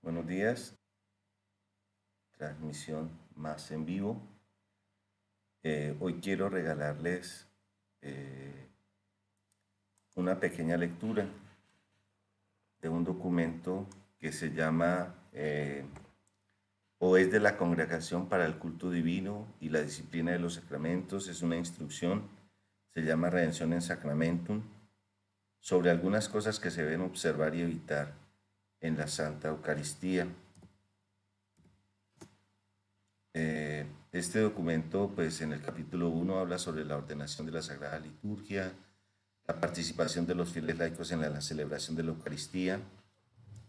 Buenos días, transmisión más en vivo. Hoy quiero regalarles una pequeña lectura de un documento que se llama o es de la Congregación para el Culto Divino y la Disciplina de los Sacramentos. Es una instrucción, se llama Redención en Sacramentum, sobre algunas cosas que se deben observar y evitar en la Santa Eucaristía. Este documento, pues en el capítulo 1 habla sobre la ordenación de la Sagrada Liturgia, la participación de los fieles laicos en la celebración de la Eucaristía.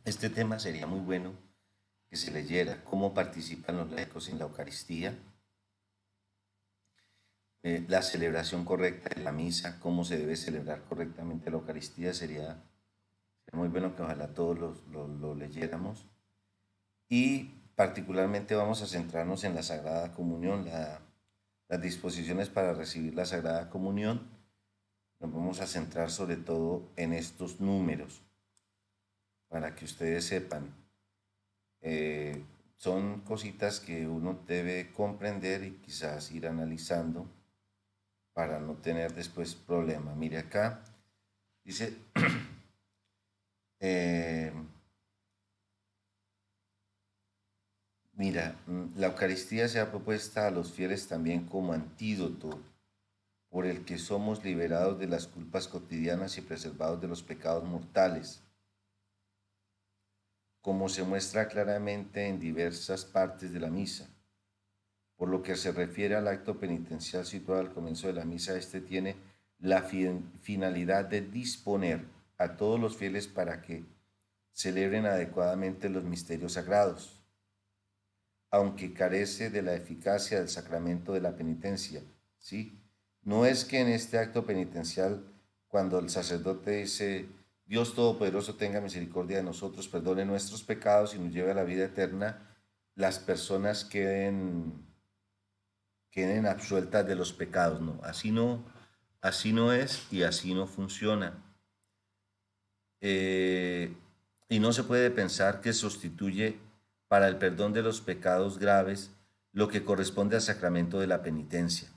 Este tema sería muy bueno que se leyera, cómo participan los laicos en la Eucaristía, la celebración correcta de la misa, cómo se debe celebrar correctamente la Eucaristía. Sería muy bueno que ojalá todos lo leyéramos. Y particularmente vamos a centrarnos en la Sagrada Comunión, las disposiciones para recibir la Sagrada Comunión. Nos vamos a centrar sobre todo en estos números, para que ustedes sepan. Son cositas que uno debe comprender y quizás ir analizando para no tener después problema. Mire acá, dice, mira, la Eucaristía se ha propuesto a los fieles también como antídoto por el que somos liberados de las culpas cotidianas y preservados de los pecados mortales, como se muestra claramente en diversas partes de la misa. Por lo que se refiere al acto penitencial situado al comienzo de la misa, este tiene la finalidad de disponer a todos los fieles para que celebren adecuadamente los misterios sagrados, aunque carece de la eficacia del sacramento de la penitencia, ¿sí? No es que en este acto penitencial, cuando el sacerdote dice, Dios Todopoderoso tenga misericordia de nosotros, perdone nuestros pecados y nos lleve a la vida eterna, las personas queden absueltas de los pecados. No, así no es y así no funciona. Y no se puede pensar que sustituye para el perdón de los pecados graves lo que corresponde al sacramento de la penitencia.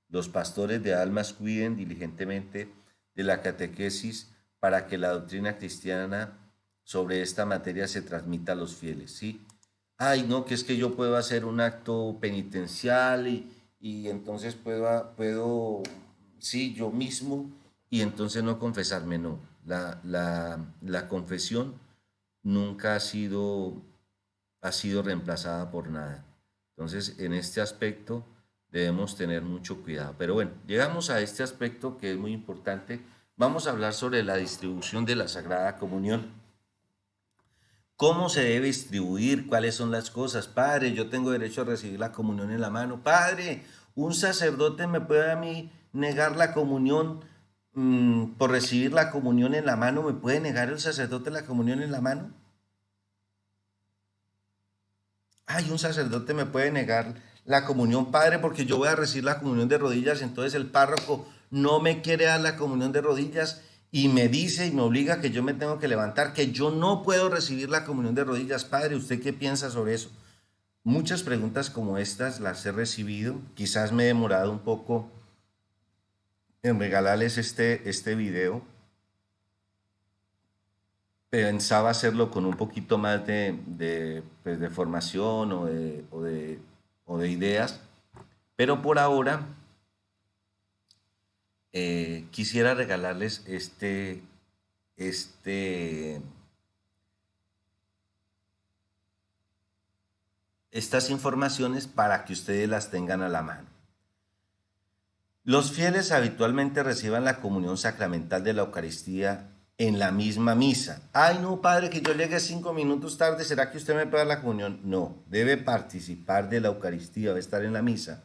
Los pastores de almas cuiden diligentemente de la catequesis para que la doctrina cristiana sobre esta materia se transmita a los fieles, ¿sí? Ay, no, que es que yo puedo hacer un acto penitencial y entonces sí, yo mismo, y entonces no confesarme, no. La confesión nunca ha sido reemplazada por nada. Entonces, en este aspecto debemos tener mucho cuidado. Pero bueno, llegamos a este aspecto que es muy importante. Vamos a hablar sobre la distribución de la Sagrada Comunión. ¿Cómo se debe distribuir? ¿Cuáles son las cosas? Padre, yo tengo derecho a recibir la comunión en la mano. Padre, un sacerdote me puede a mí negar la comunión por recibir la comunión en la mano. ¿Me puede negar el sacerdote la comunión en la mano? Ay, un sacerdote me puede negar la comunión, padre, porque yo voy a recibir la comunión de rodillas, entonces el párroco no me quiere dar la comunión de rodillas y me dice y me obliga que yo me tengo que levantar, que yo no puedo recibir la comunión de rodillas. Padre, ¿usted qué piensa sobre eso? Muchas preguntas como estas las he recibido, quizás me he demorado un poco en regalarles este video. Pensaba hacerlo con un poquito más pues, de formación o de ideas, pero por ahora quisiera regalarles este, estas informaciones para que ustedes las tengan a la mano. Los fieles habitualmente reciban la comunión sacramental de la Eucaristía en la misma misa. Ay, no, padre, que yo llegue 5 minutos tarde, ¿será que usted me puede dar la comunión? No, debe participar de la Eucaristía, debe estar en la misa.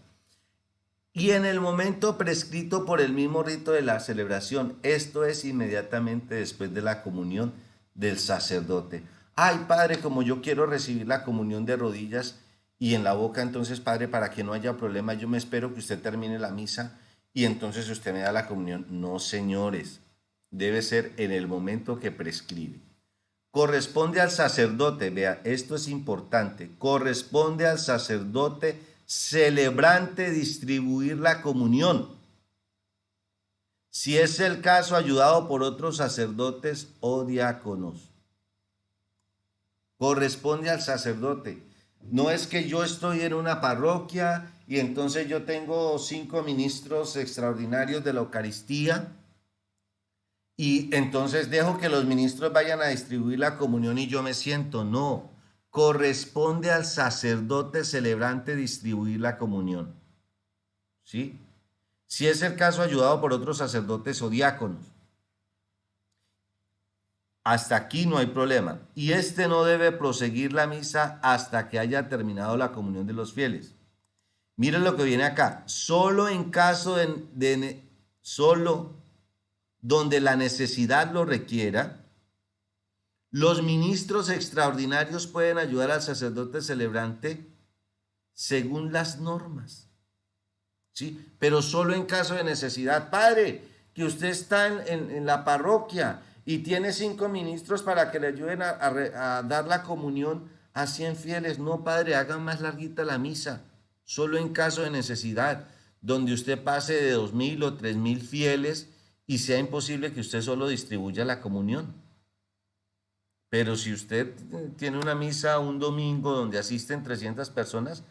Y en el momento prescrito por el mismo rito de la celebración, esto es inmediatamente después de la comunión del sacerdote. Ay, padre, como yo quiero recibir la comunión de rodillas y en la boca, entonces, padre, para que no haya problema, yo me espero que usted termine la misa y entonces usted me da la comunión. No, señores, debe ser en el momento que prescribe. corresponde al sacerdote, vea, esto es importante, corresponde al sacerdote celebrante distribuir la comunión. Si es el caso, ayudado por otros sacerdotes o diáconos. Corresponde al sacerdote. No es que yo estoy en una parroquia y entonces yo tengo 5 ministros extraordinarios de la Eucaristía y entonces dejo que los ministros vayan a distribuir la comunión y yo me siento. No, corresponde al sacerdote celebrante distribuir la comunión. ¿Sí? Si es el caso, ayudado por otros sacerdotes o diáconos. Hasta aquí no hay problema. Y este no debe proseguir la misa hasta que haya terminado la comunión de los fieles. Miren lo que viene acá. Solo en caso solo donde la necesidad lo requiera, los ministros extraordinarios pueden ayudar al sacerdote celebrante según las normas. ¿Sí? Pero solo en caso de necesidad. Padre, que usted está en la parroquia y tiene 5 ministros para que le ayuden a dar la comunión a 100 fieles. No, padre, hagan más larguita la misa. Solo en caso de necesidad, donde usted pase de 2000 o 3000 fieles y sea imposible que usted solo distribuya la comunión. Pero si usted tiene una misa un domingo donde asisten 300 personas,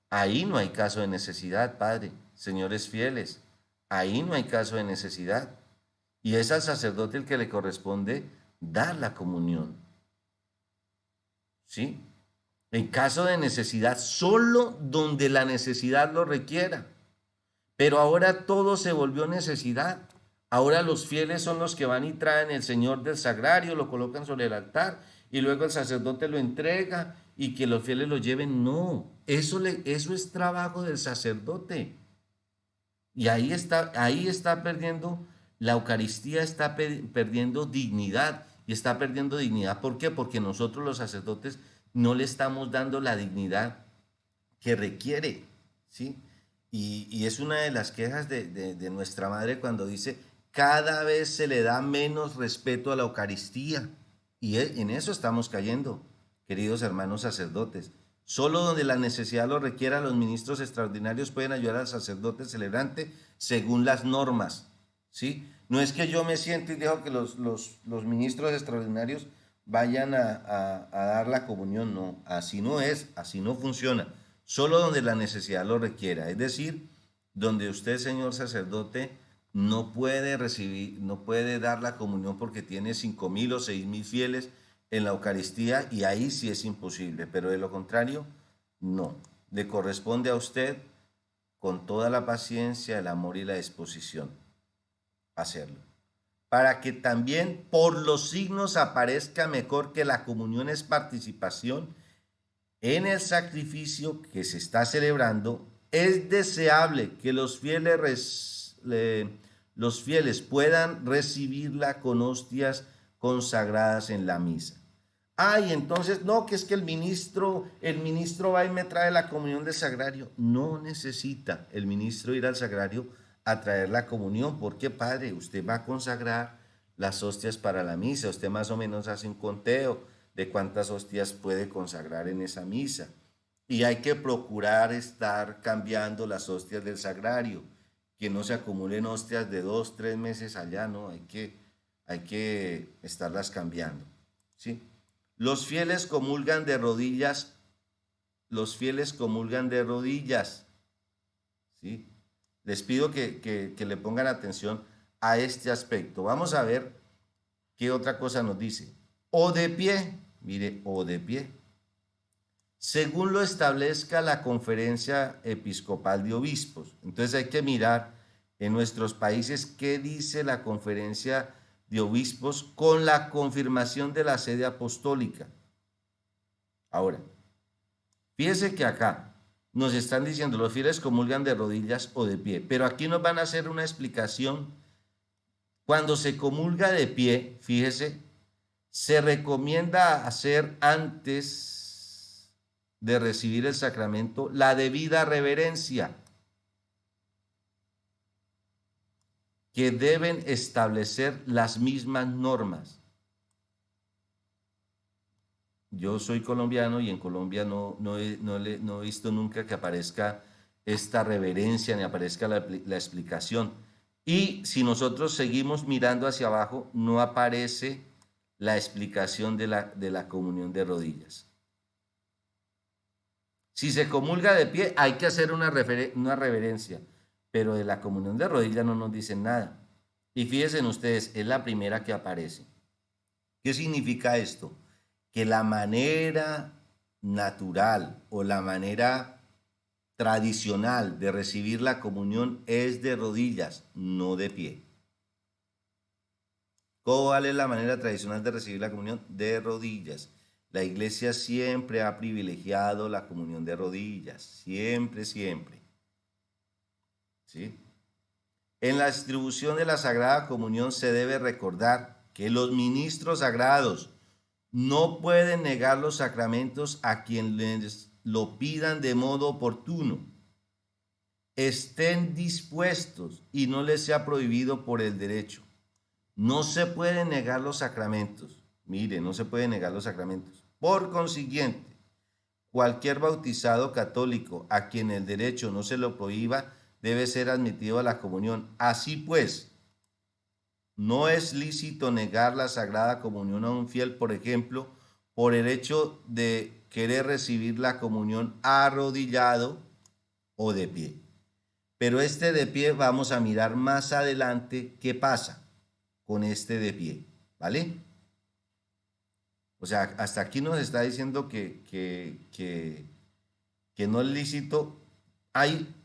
ahí no hay caso de necesidad, padre, señores fieles. Ahí no hay caso de necesidad. Y es al sacerdote el que le corresponde dar la comunión. ¿Sí? En caso de necesidad, solo donde la necesidad lo requiera. Pero ahora todo se volvió necesidad. Ahora los fieles son los que van y traen el Señor del Sagrario, lo colocan sobre el altar y luego el sacerdote lo entrega y que los fieles lo lleven. No, eso es trabajo del sacerdote. Y ahí está perdiendo, la Eucaristía está perdiendo dignidad. Y está perdiendo dignidad. ¿Por qué? Porque nosotros los sacerdotes no le estamos dando la dignidad que requiere, ¿sí? Y es una de las quejas de nuestra madre cuando dice, cada vez se le da menos respeto a la Eucaristía. Y en eso estamos cayendo, queridos hermanos sacerdotes. Solo donde la necesidad lo requiera, los ministros extraordinarios pueden ayudar al sacerdote celebrante según las normas, ¿sí? No es que yo me siento y dejo que los ministros extraordinarios vayan a dar la comunión, no, así no es, así no funciona. Solo donde la necesidad lo requiera, es decir, donde usted, señor sacerdote, no puede recibir, no puede dar la comunión porque tiene 5000 o 6000 fieles en la Eucaristía y ahí sí es imposible, pero de lo contrario, no. Le corresponde a usted con toda la paciencia, el amor y la disposición hacerlo. Para que también por los signos aparezca mejor que la comunión es participación en el sacrificio que se está celebrando, es deseable que los fieles puedan recibirla con hostias consagradas en la misa. Ay, entonces, no, que es que el ministro va y me trae la comunión del sagrario. No necesita el ministro ir al sagrario a traer la comunión, porque padre, usted va a consagrar las hostias para la misa, usted más o menos hace un conteo de cuántas hostias puede consagrar en esa misa. Y hay que procurar estar cambiando las hostias del sagrario, que no se acumulen hostias de 2, 3 meses allá, no, hay que estarlas cambiando, ¿sí? Los fieles comulgan de rodillas, los fieles comulgan de rodillas, ¿sí? Les pido que le pongan atención a este aspecto. Vamos a ver qué otra cosa nos dice. O de pie, mire, o de pie, según lo establezca la Conferencia Episcopal de Obispos. Entonces hay que mirar en nuestros países qué dice la Conferencia de Obispos con la confirmación de la sede apostólica. Ahora, fíjese que acá nos están diciendo los fieles comulgan de rodillas o de pie, pero aquí nos van a hacer una explicación. Cuando se comulga de pie, fíjese, se recomienda hacer antes de recibir el sacramento la debida reverencia que deben establecer las mismas normas. yo soy colombiano y en Colombia no he visto nunca que aparezca esta reverencia ni aparezca la explicación. Y si nosotros seguimos mirando hacia abajo, no aparece la explicación de la comunión de rodillas. Si se comulga de pie, hay que hacer una reverencia, pero de la comunión de rodillas no nos dicen nada. Y fíjense ustedes, es la primera que aparece. ¿Qué significa esto? Que la manera natural o la manera tradicional de recibir la comunión es de rodillas, no de pie. ¿Cuál es la manera tradicional de recibir la comunión? De rodillas. La iglesia siempre ha privilegiado la comunión de rodillas, siempre, siempre. ¿Sí? En la distribución de la Sagrada Comunión se debe recordar que los ministros sagrados no pueden negar los sacramentos a quien les lo pidan de modo oportuno. Estén dispuestos y no les sea prohibido por el derecho. No se pueden negar los sacramentos. Mire, no se pueden negar los sacramentos. Por consiguiente, cualquier bautizado católico a quien el derecho no se lo prohíba debe ser admitido a la comunión. Así pues, no es lícito negar la Sagrada Comunión a un fiel, por ejemplo, por el hecho de querer recibir la comunión arrodillado o de pie. Pero este de pie vamos a mirar más adelante qué pasa con este de pie, ¿vale? O sea, hasta aquí nos está diciendo que no es lícito.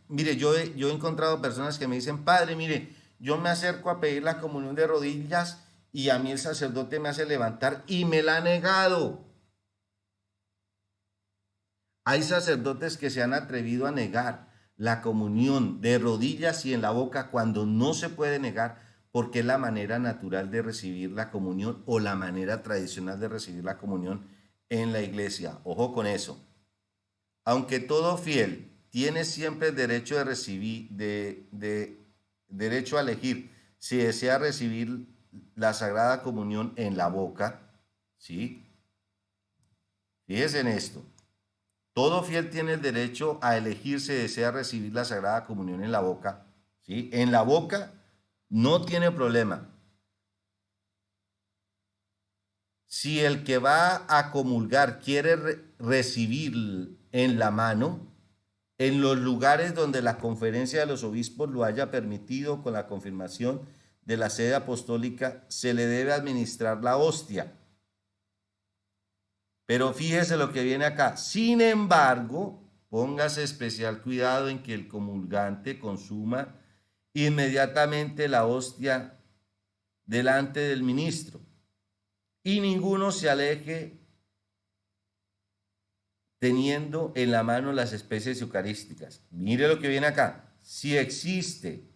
Mire, yo he encontrado personas que me dicen, padre, mire, yo me acerco a pedir la comunión de rodillas y a mí el sacerdote me hace levantar y me la ha negado. Hay sacerdotes que se han atrevido a negar la comunión de rodillas y en la boca cuando no se puede negar porque es la manera natural de recibir la comunión o la manera tradicional de recibir la comunión en la iglesia. Ojo con eso. Aunque todo fiel tiene siempre el derecho de recibir, derecho a elegir si desea recibir la Sagrada Comunión en la boca, ¿sí? Fíjense en esto. Todo fiel tiene el derecho a elegir si desea recibir la Sagrada Comunión en la boca, ¿sí? En la boca no tiene problema. Si el que va a comulgar quiere recibir en la mano, en los lugares donde la conferencia de los obispos lo haya permitido con la confirmación de la sede apostólica, se le debe administrar la hostia. Pero fíjese lo que viene acá. Sin embargo, póngase especial cuidado en que el comulgante consuma inmediatamente la hostia delante del ministro y ninguno se aleje teniendo en la mano las especies eucarísticas. Mire lo que viene acá. Si existe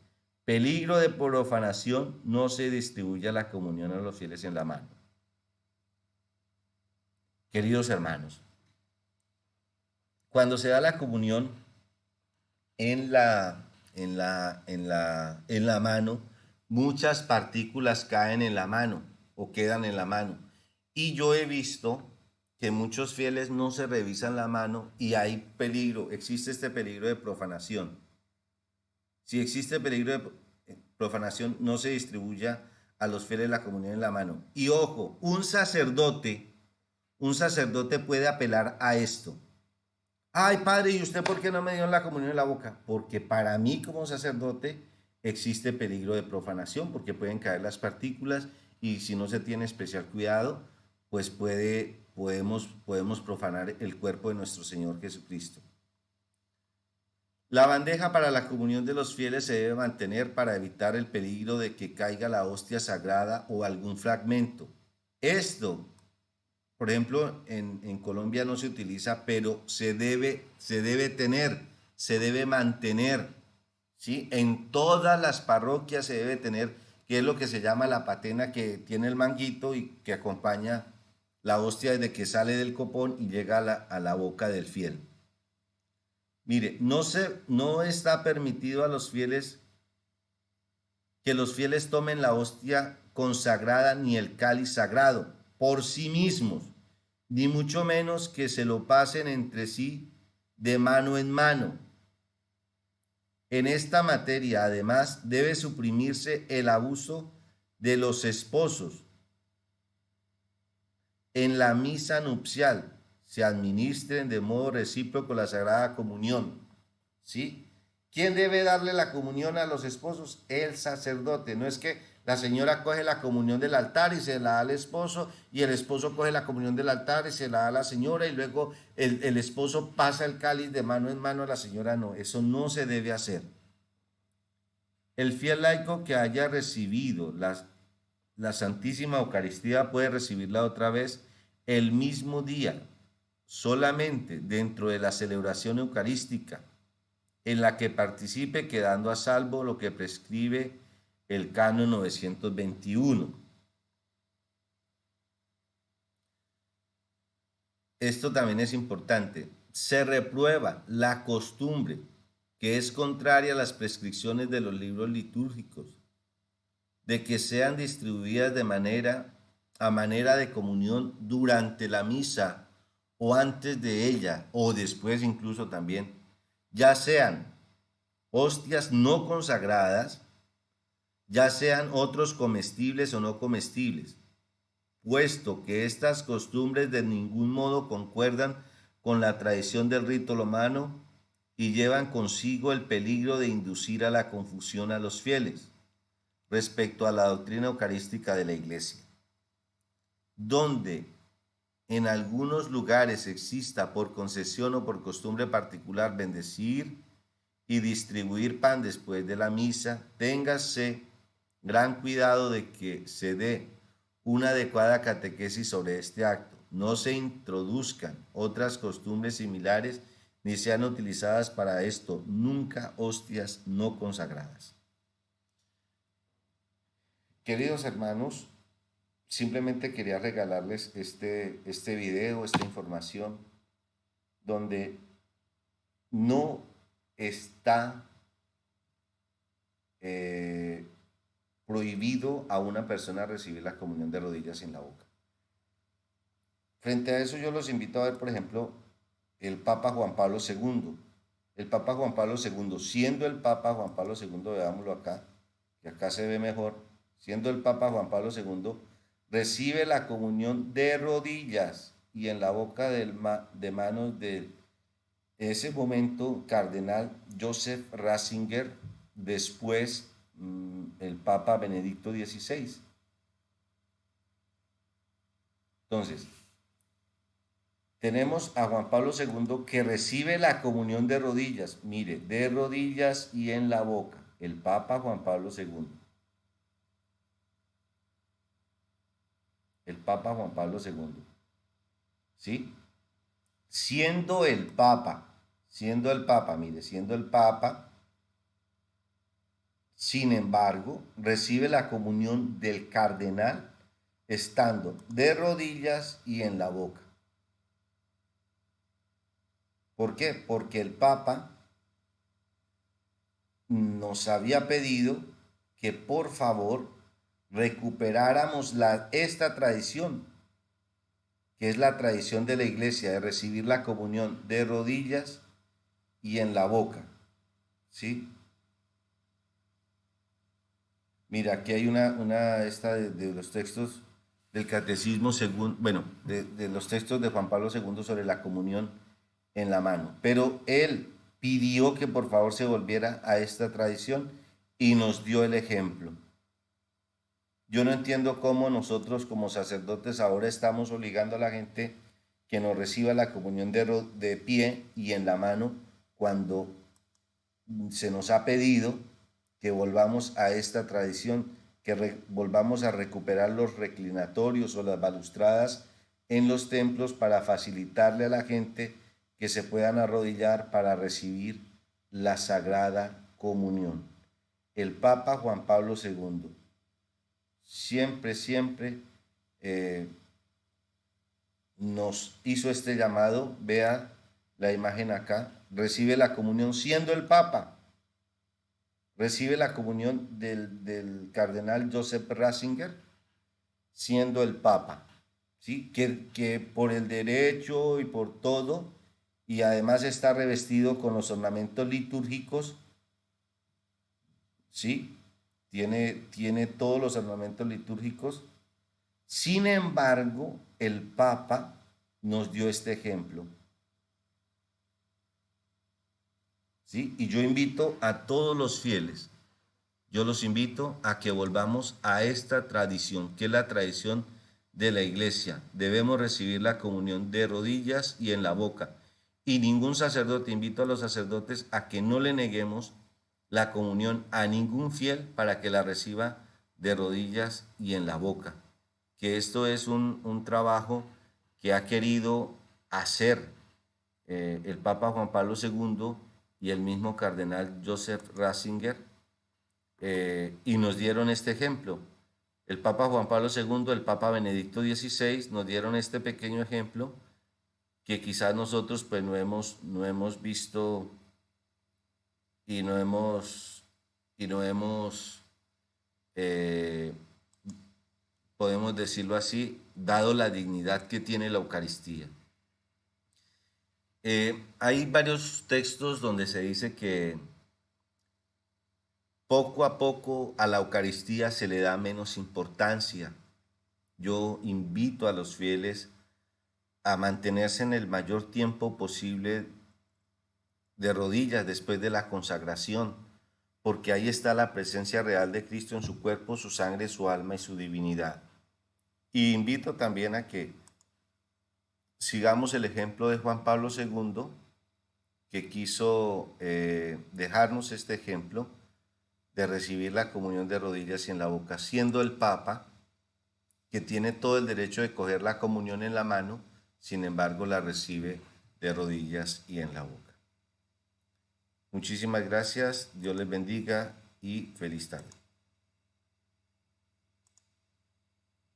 peligro de profanación, no se distribuya la comunión a los fieles en la mano. Queridos hermanos, cuando se da la comunión en la mano, muchas partículas caen en la mano o quedan en la mano. Y yo he visto que muchos fieles no se revisan la mano y hay peligro, existe este peligro de profanación. Si existe peligro de profanación, no se distribuya a los fieles la comunión en la mano. Y ojo, un sacerdote puede apelar a esto. Ay, padre, ¿y usted por qué no me dio la comunión en la boca? Porque para mí como sacerdote existe peligro de profanación, porque pueden caer las partículas y si no se tiene especial cuidado, pues podemos profanar el cuerpo de nuestro Señor Jesucristo. La bandeja para la comunión de los fieles se debe mantener para evitar el peligro de que caiga la hostia sagrada o algún fragmento. Esto, por ejemplo, en Colombia no se utiliza, pero se debe tener, se debe mantener, ¿sí? En todas las parroquias se debe tener, que es lo que se llama la patena que tiene el manguito y que acompaña la hostia desde que sale del copón y llega a la boca del fiel. Mire, no está permitido a los fieles que los fieles tomen la hostia consagrada ni el cáliz sagrado por sí mismos, ni mucho menos que se lo pasen entre sí de mano en mano. En esta materia, además, debe suprimirse el abuso de los esposos. En la misa nupcial se administren de modo recíproco la Sagrada Comunión. ¿Sí? ¿Quién debe darle la comunión a los esposos? El sacerdote. No es que la señora coge la comunión del altar y se la da al esposo, y el esposo coge la comunión del altar y se la da a la señora, y luego el esposo pasa el cáliz de mano en mano a la señora. No, eso no se debe hacer. El fiel laico que haya recibido la Santísima Eucaristía puede recibirla otra vez el mismo día, solamente dentro de la celebración eucarística en la que participe, quedando a salvo lo que prescribe el canon 921. Esto también es importante. Se reprueba la costumbre que es contraria a las prescripciones de los libros litúrgicos, de que sean distribuidas a manera de comunión durante la misa o antes de ella o después incluso también, ya sean hostias no consagradas, ya sean otros comestibles o no comestibles, puesto que estas costumbres de ningún modo concuerdan con la tradición del rito romano y llevan consigo el peligro de inducir a la confusión a los fieles respecto a la doctrina eucarística de la Iglesia, donde en algunos lugares exista por concesión o por costumbre particular bendecir y distribuir pan después de la misa, téngase gran cuidado de que se dé una adecuada catequesis sobre este acto, no se introduzcan otras costumbres similares ni sean utilizadas para esto nunca hostias no consagradas. Queridos hermanos, simplemente quería regalarles este video, esta información, donde no está prohibido a una persona recibir la comunión de rodillas en la boca. Frente a eso yo los invito a ver, por ejemplo, el Papa Juan Pablo II. El Papa Juan Pablo II, siendo el Papa Juan Pablo II, veámoslo acá, que acá se ve mejor, siendo el Papa Juan Pablo II, recibe la comunión de rodillas y en la boca de manos de ese momento cardenal Joseph Ratzinger, después el Papa Benedicto XVI. Entonces, tenemos a Juan Pablo II que recibe la comunión de rodillas, mire, de rodillas y en la boca, el Papa Juan Pablo II. El Papa Juan Pablo II. ¿Sí? Siendo el Papa, mire, siendo el Papa, sin embargo, recibe la comunión del cardenal estando de rodillas y en la boca. ¿Por qué? Porque el Papa nos había pedido que por favor recuperáramos esta tradición, que es la tradición de la Iglesia de recibir la comunión de rodillas y en la boca. ¿Sí? Mira, aquí hay esta de los textos del Catecismo, de los textos de Juan Pablo II sobre la comunión en la mano. Pero él pidió que por favor se volviera a esta tradición y nos dio el ejemplo. Yo no entiendo cómo nosotros como sacerdotes ahora estamos obligando a la gente que nos reciba la comunión de pie y en la mano cuando se nos ha pedido que volvamos a esta tradición, que volvamos a recuperar los reclinatorios o las balustradas en los templos para facilitarle a la gente que se puedan arrodillar para recibir la Sagrada Comunión. El Papa Juan Pablo II siempre nos hizo este llamado. Vea la imagen acá, recibe la comunión siendo el Papa. Recibe la comunión del cardenal Joseph Ratzinger siendo el Papa. ¿sí? Que por el derecho y por todo, y además está revestido con los ornamentos litúrgicos, ¿sí? Tiene todos los ornamentos litúrgicos. Sin embargo, el Papa nos dio este ejemplo, ¿sí? Y yo invito a todos los fieles, yo los invito a que volvamos a esta tradición, que es la tradición de la iglesia. Debemos recibir la comunión de rodillas y en la boca. Y ningún sacerdote, invito a los sacerdotes a que no le neguemos la comunión a ningún fiel para que la reciba de rodillas y en la boca. Que esto es un trabajo que ha querido hacer el Papa Juan Pablo II y el mismo cardenal Joseph Ratzinger, y nos dieron este ejemplo. El Papa Juan Pablo II, el Papa Benedicto XVI nos dieron este pequeño ejemplo que quizás nosotros pues no hemos visto y no hemos eh, podemos decirlo así, dado la dignidad que tiene la Eucaristía. Hay varios textos donde se dice que poco a poco a la Eucaristía se le da menos importancia. Yo invito a los fieles a mantenerse en el mayor tiempo posible de rodillas después de la consagración, porque ahí está la presencia real de Cristo en su cuerpo, su sangre, su alma y su divinidad. Y invito también a que sigamos el ejemplo de Juan Pablo II, que quiso dejarnos este ejemplo de recibir la comunión de rodillas y en la boca, siendo el Papa, que tiene todo el derecho de coger la comunión en la mano, sin embargo la recibe de rodillas y en la boca. Muchísimas gracias, Dios les bendiga y feliz tarde.